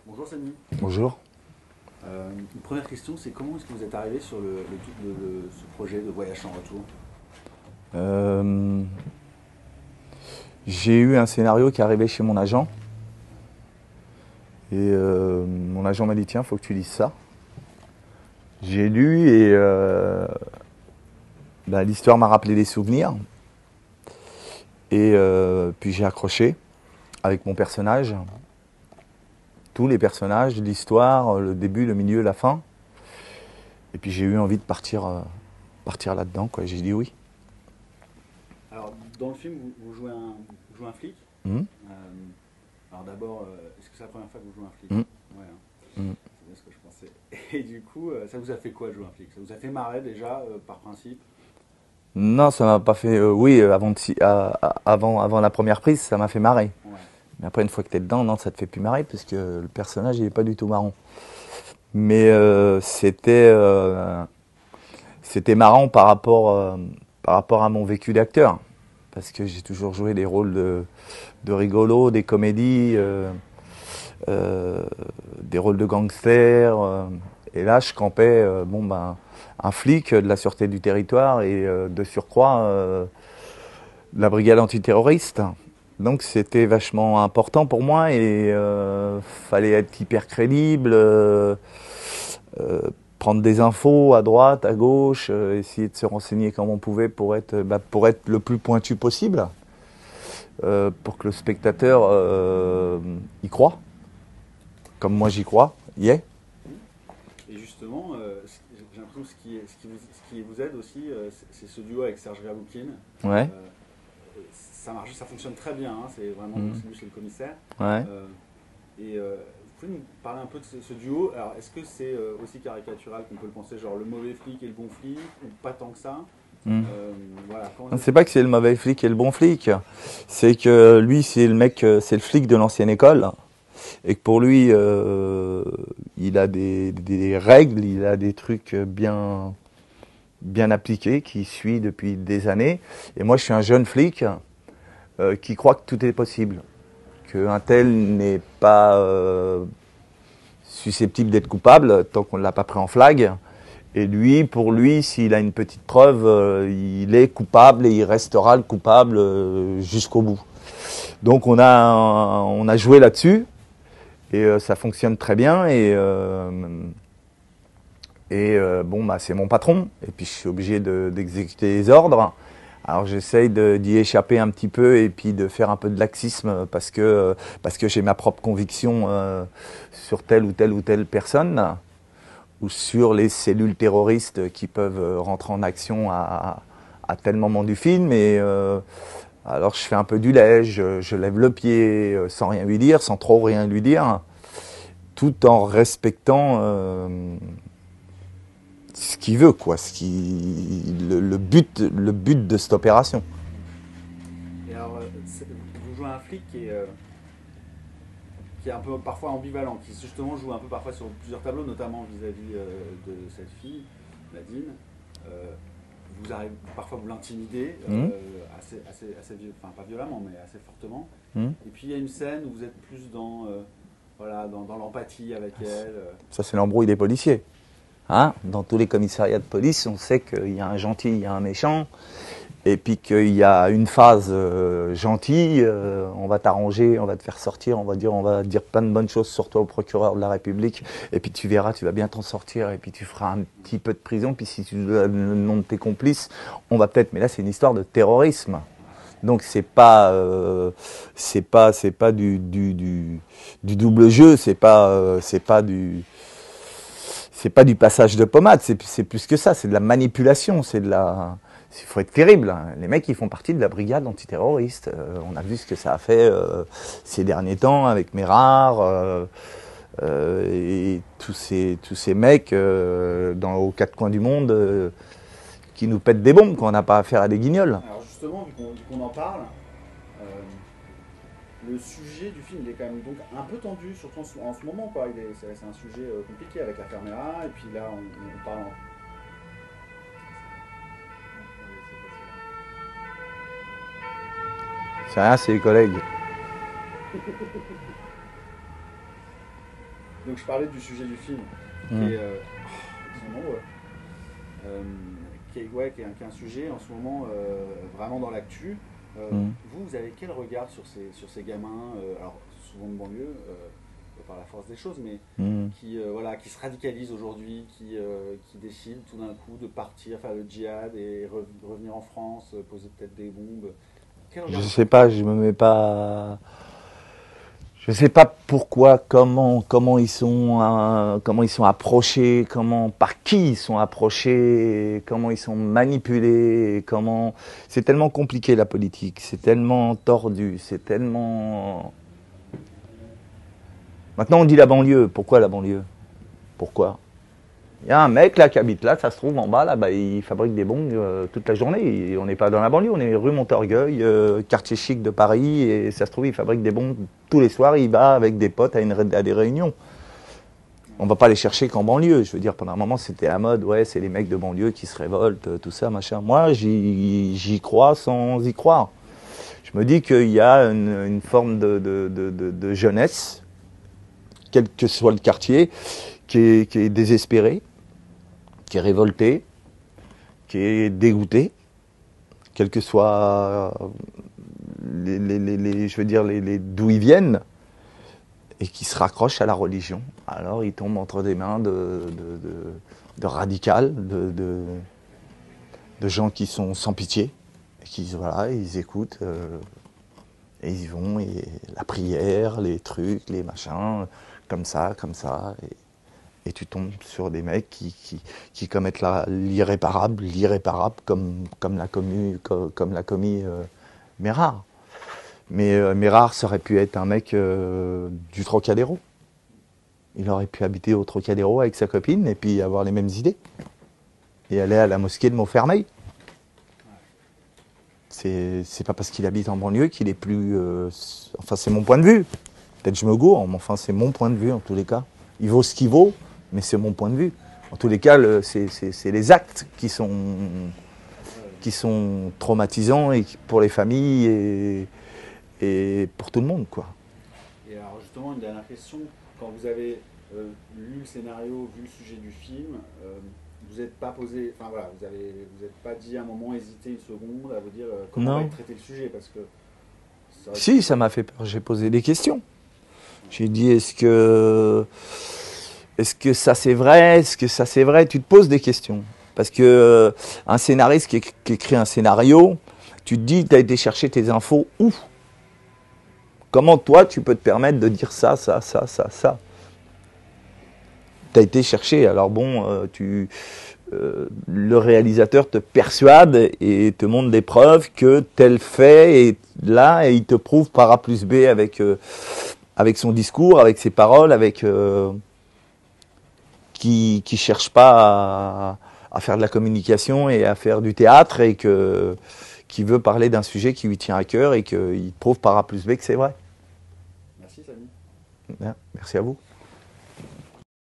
Bonjour Samy. Bonjour. Une première question, c'est comment est-ce que vous êtes arrivé sur ce projet de voyage sans retour? Euh, j'ai eu un scénario qui est arrivé chez mon agent. Et mon agent m'a dit tiens, faut que tu lises ça. J'ai lu et l'histoire m'a rappelé des souvenirs. Et puis j'ai accroché avec mon personnage. Tous les personnages, l'histoire, le début, le milieu, la fin. Et puis j'ai eu envie de partir là-dedans, quoi. J'ai dit oui. Alors, dans le film, vous jouez un flic. Mmh. Alors d'abord, est-ce que c'est la première fois que vous jouez un flic? Mmh. Ouais, hein. Mmh. C'est bien ce que je pensais. Et du coup, ça vous a fait quoi jouer un flic? Ça vous a fait marrer déjà, par principe? Non, ça m'a pas fait. Oui, avant la première prise, ça m'a fait marrer. Ouais. Mais après, une fois que tu es dedans, non, ça te fait plus marrer parce que le personnage, il est pas du tout marrant. Mais c'était marrant par rapport à mon vécu d'acteur. Parce que j'ai toujours joué des rôles de rigolo, des comédies, des rôles de gangster. Et là, je campais un flic de la sûreté du territoire et de surcroît de la brigade antiterroriste. Donc c'était vachement important pour moi et fallait être hyper crédible, prendre des infos à droite, à gauche, essayer de se renseigner comme on pouvait pour être le plus pointu possible, pour que le spectateur y croit, comme moi j'y crois, y est. Et justement, j'ai l'impression que ce qui vous aide aussi, c'est ce duo avec Serge Gavoukine. Ouais. Ça marche, ça fonctionne très bien, hein, c'est vraiment lui, c'est le commissaire. Ouais. Vous pouvez nous parler un peu de ce duo? Alors, est-ce que c'est aussi caricatural qu'on peut le penser, genre le mauvais flic et le bon flic, ou pas tant que ça? Voilà, c'est pas que c'est le mauvais flic et le bon flic, c'est que lui, c'est le mec, c'est le flic de l'ancienne école, et que pour lui, il a des règles, il a des trucs bien appliqués, qu'il suit depuis des années. Et moi, je suis un jeune flic qui croit que tout est possible, qu'un tel n'est pas susceptible d'être coupable tant qu'on ne l'a pas pris en flag. Et lui, pour lui, s'il a une petite preuve, il est coupable et il restera le coupable jusqu'au bout. Donc on a joué là-dessus et ça fonctionne très bien c'est mon patron et puis je suis obligé d'exécuter les ordres. Alors j'essaye d'y échapper un petit peu et puis de faire un peu de laxisme parce que j'ai ma propre conviction sur telle ou telle personne ou sur les cellules terroristes qui peuvent rentrer en action à tel moment du film. Et alors je fais un peu du lait, je lève le pied sans rien lui dire, sans trop rien lui dire, tout en respectant ce qu'il veut, quoi, le but de cette opération. Et alors, vous jouez un flic qui est un peu parfois ambivalent, qui justement joue un peu parfois sur plusieurs tableaux, notamment vis-à-vis de cette fille, Nadine. Vous arrivez parfois vous l'intimidez, enfin pas violemment, mais assez fortement. Et puis il y a une scène où vous êtes plus dans l'empathie avec elle. Ça, c'est l'embrouille des policiers. Hein, dans tous les commissariats de police, on sait qu'il y a un gentil, il y a un méchant, et puis qu'il y a une phase gentille, on va t'arranger, on va te faire sortir, on va dire plein de bonnes choses sur toi au procureur de la République, et puis tu verras, tu vas bien t'en sortir, et puis tu feras un petit peu de prison, puis si tu donnes le nom de tes complices, on va peut-être, mais là c'est une histoire de terrorisme. Donc c'est pas du double jeu, c'est pas du passage de pommade, c'est plus que ça, c'est de la manipulation, il faut être terrible. Les mecs, ils font partie de la brigade antiterroriste. On a vu ce que ça a fait ces derniers temps avec Mérard et tous ces mecs aux quatre coins du monde qui nous pètent des bombes quand on n'a pas affaire à des guignols. Alors justement, vu qu'on en parle, le sujet du film il est quand même donc un peu tendu, surtout en ce moment, quoi. C'est un sujet compliqué avec la caméra, et puis là on parle C'est rien, c'est les collègues. Donc je parlais du sujet du film, qui est, ils sont nombreux, qui est un sujet en ce moment vraiment dans l'actu. Vous avez quel regard sur ces gamins, alors souvent de banlieue, par la force des choses, mais qui se radicalisent aujourd'hui, qui décident tout d'un coup de partir faire le djihad et revenir en France, poser peut-être des bombes. Je sais pas, je me mets pas. Je sais pas pourquoi, comment ils sont approchés, par qui ils sont approchés, comment ils sont manipulés, c'est tellement compliqué la politique, c'est tellement tordu, c'est tellement. Maintenant on dit la banlieue, pourquoi la banlieue? Pourquoi? Il y a un mec là qui habite là, ça se trouve en bas là, il fabrique des bombes toute la journée. Et on n'est pas dans la banlieue, on est rue Montorgueil, quartier chic de Paris, et ça se trouve il fabrique des bombes tous les soirs. Il va avec des potes à des réunions. On va pas les chercher qu'en banlieue. Je veux dire, pendant un moment c'était la mode, ouais, c'est les mecs de banlieue qui se révoltent, tout ça, machin. Moi, j'y crois sans y croire. Je me dis qu'il y a une forme de jeunesse, quel que soit le quartier, qui est désespéré, qui est révolté, qui est dégoûté, quel que soit d'où ils viennent, et qui se raccrochent à la religion. Alors ils tombent entre des mains de radicales, de gens qui sont sans pitié, et ils écoutent, et ils vont, et la prière, les trucs, les machins, comme ça, et tu tombes sur des mecs qui commettent l'irréparable, comme l'a commis Mérard. Mais Mérard, ça aurait pu être un mec du Trocadéro. Il aurait pu habiter au Trocadéro avec sa copine et puis avoir les mêmes idées. Et aller à la mosquée de Montfermeil. C'est pas parce qu'il habite en banlieue qu'il est plus... enfin, c'est mon point de vue. Peut-être je me gourre, mais enfin, c'est mon point de vue en tous les cas. Il vaut ce qu'il vaut, mais c'est mon point de vue. En tous les cas, c'est les actes qui sont traumatisants et pour les familles et pour tout le monde, quoi. Et alors justement, une dernière question. Quand vous avez lu le scénario, vu le sujet du film, vous n'êtes pas posé, enfin voilà, vous n'êtes pas dit à un moment, hésité une seconde à vous dire comment on va traiter le sujet, parce que... Si, ça m'a fait peur. J'ai posé des questions. J'ai dit, est-ce que ça c'est vrai? Est-ce que ça c'est vrai? Tu te poses des questions. Parce que un scénariste qui écrit un scénario, tu te dis, tu as été chercher tes infos où? Comment toi tu peux te permettre de dire ça? Tu as été chercher. Alors bon, le réalisateur te persuade et te montre des preuves que tel fait est là, et il te prouve par A plus B avec son discours, avec ses paroles, qui cherche pas à faire de la communication et à faire du théâtre, et qui veut parler d'un sujet qui lui tient à cœur, et qu'il prouve par A plus B que c'est vrai. Merci Samy. Bien, merci à vous.